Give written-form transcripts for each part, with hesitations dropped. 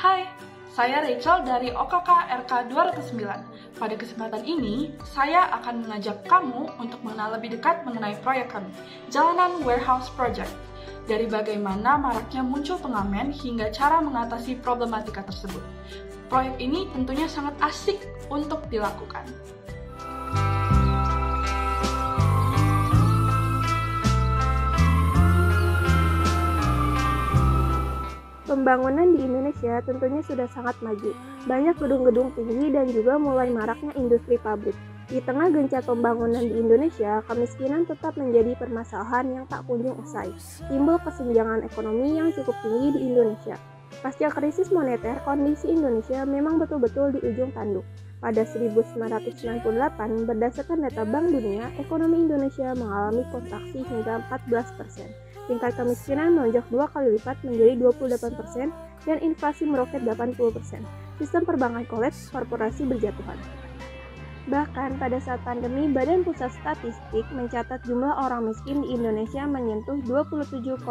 Hai, saya Rachel dari OKK RK 209. Pada kesempatan ini, saya akan mengajak kamu untuk mengenal lebih dekat mengenai proyek kami, Jalanan Warehouse Project. Dari bagaimana maraknya muncul pengamen hingga cara mengatasi problematika tersebut. Proyek ini tentunya sangat asik untuk dilakukan. Pembangunan di Indonesia tentunya sudah sangat maju. Banyak gedung-gedung tinggi dan juga mulai maraknya industri pabrik. Di tengah gencar pembangunan di Indonesia, kemiskinan tetap menjadi permasalahan yang tak kunjung usai. Timbul kesenjangan ekonomi yang cukup tinggi di Indonesia. Pasca krisis moneter, kondisi Indonesia memang betul-betul di ujung tanduk. Pada 1998, berdasarkan data Bank Dunia, ekonomi Indonesia mengalami kontraksi hingga 14%. Tingkat kemiskinan melonjak 2 kali lipat menjadi 28% dan inflasi meroket 80%. Sistem perbankan kolaps, korporasi berjatuhan. Bahkan pada saat pandemi, Badan Pusat Statistik mencatat jumlah orang miskin di Indonesia menyentuh 27,55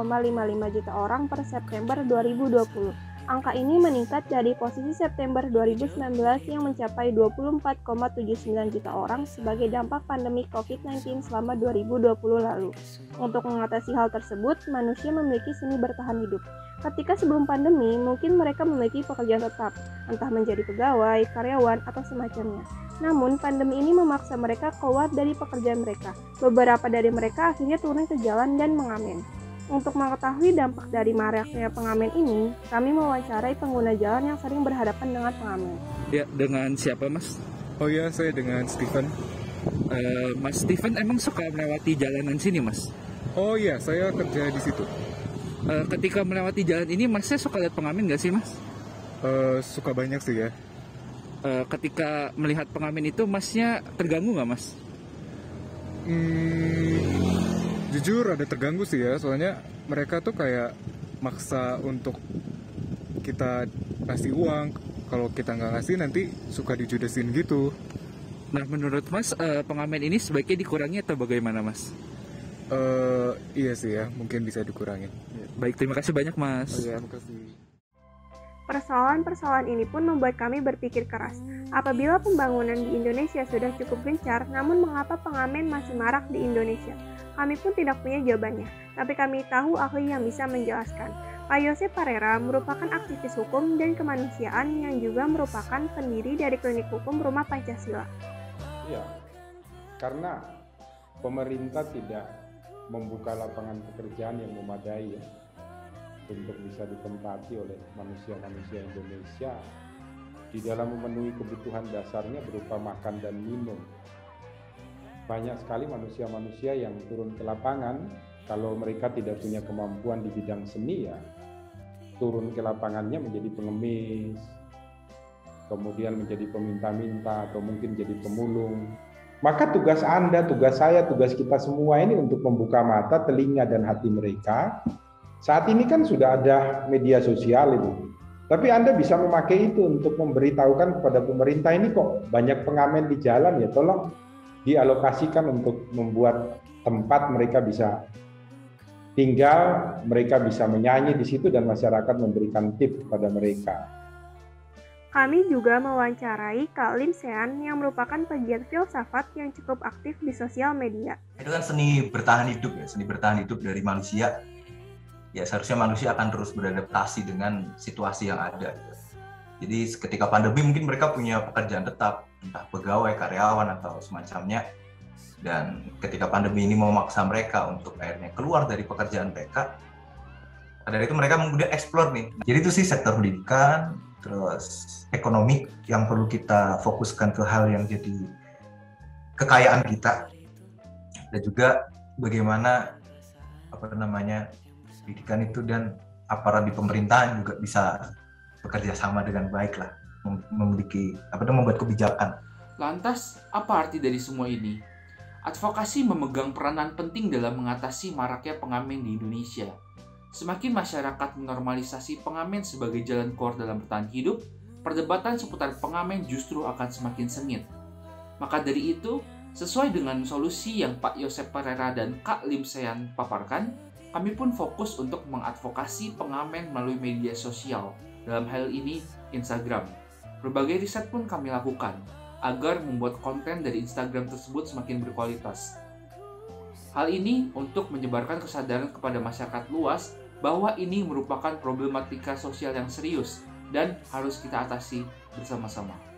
juta orang per September 2020. Angka ini meningkat dari posisi September 2019 yang mencapai 24,79 juta orang sebagai dampak pandemi COVID-19 selama 2020 lalu. Untuk mengatasi hal tersebut, manusia memiliki seni bertahan hidup. Ketika sebelum pandemi, mungkin mereka memiliki pekerjaan tetap, entah menjadi pegawai, karyawan, atau semacamnya. Namun, pandemi ini memaksa mereka keluar dari pekerjaan mereka. Beberapa dari mereka akhirnya turun ke jalan dan mengamen. Untuk mengetahui dampak dari maraknya pengamen ini, kami mewawancarai pengguna jalan yang sering berhadapan dengan pengamen. Ya, dengan siapa, Mas? Oh ya, saya dengan Steven. Mas Steven emang suka melewati jalanan sini, Mas? Oh iya, saya kerja di situ. Ketika melewati jalan ini, Masnya suka lihat pengamen nggak sih, Mas? Suka banyak sih ya. Ketika melihat pengamen itu, Masnya terganggu nggak, Mas? Jujur ada terganggu sih ya, soalnya mereka tuh kayak maksa untuk kita kasih uang. Kalau kita nggak ngasih nanti suka dijudesin gitu. Nah, menurut Mas, pengamen ini sebaiknya dikurangi atau bagaimana, Mas? Iya sih ya, mungkin bisa dikurangin. Baik, terima kasih banyak, Mas. Oh iya, makasih. Persoalan-persoalan ini pun membuat kami berpikir keras. Apabila pembangunan di Indonesia sudah cukup gencar, namun mengapa pengamen masih marak di Indonesia? Kami pun tidak punya jawabannya, tapi kami tahu ahli yang bisa menjelaskan. Pak Yosep Parera merupakan aktivis hukum dan kemanusiaan yang juga merupakan pendiri dari Klinik Hukum Rumah Pancasila. Iya, karena pemerintah tidak membuka lapangan pekerjaan yang memadai ya, untuk bisa ditempati oleh manusia-manusia Indonesia di dalam memenuhi kebutuhan dasarnya berupa makan dan minum. Banyak sekali manusia-manusia yang turun ke lapangan, kalau mereka tidak punya kemampuan di bidang seni ya, turun ke lapangannya menjadi pengemis, kemudian menjadi peminta-minta atau mungkin jadi pemulung. Maka tugas Anda, tugas saya, tugas kita semua ini untuk membuka mata, telinga, dan hati mereka. Saat ini kan sudah ada media sosial itu. Tapi Anda bisa memakai itu untuk memberitahukan kepada pemerintah, ini kok banyak pengamen di jalan ya, tolong dialokasikan untuk membuat tempat mereka bisa tinggal, mereka bisa menyanyi di situ dan masyarakat memberikan tip kepada mereka. Kami juga mewawancarai Kak Lim Sean yang merupakan pegiat filsafat yang cukup aktif di sosial media. Itu kan seni bertahan hidup ya, seni bertahan hidup dari manusia. Ya seharusnya manusia akan terus beradaptasi dengan situasi yang ada. Jadi ketika pandemi mungkin mereka punya pekerjaan tetap, entah pegawai, karyawan, atau semacamnya. Dan ketika pandemi ini memaksa mereka untuk akhirnya keluar dari pekerjaan mereka, dari itu mereka kemudian explore nih. Jadi itu sih sektor pendidikan, terus ekonomi yang perlu kita fokuskan ke hal yang jadi kekayaan kita. Dan juga bagaimana pendidikan itu dan aparat di pemerintahan juga bisa bekerja sama dengan baik lah, membuat kebijakan. Lantas, apa arti dari semua ini? Advokasi memegang peranan penting dalam mengatasi maraknya pengamen di Indonesia. Semakin masyarakat menormalisasi pengamen sebagai jalan keluar dalam bertahan hidup, perdebatan seputar pengamen justru akan semakin sengit. Maka dari itu, sesuai dengan solusi yang Pak Yosep Parera dan Kak Lim Sean paparkan, kami pun fokus untuk mengadvokasi pengamen melalui media sosial dalam hal ini Instagram. Berbagai riset pun kami lakukan agar membuat konten dari Instagram tersebut semakin berkualitas. Hal ini untuk menyebarkan kesadaran kepada masyarakat luas bahwa ini merupakan problematika sosial yang serius dan harus kita atasi bersama-sama.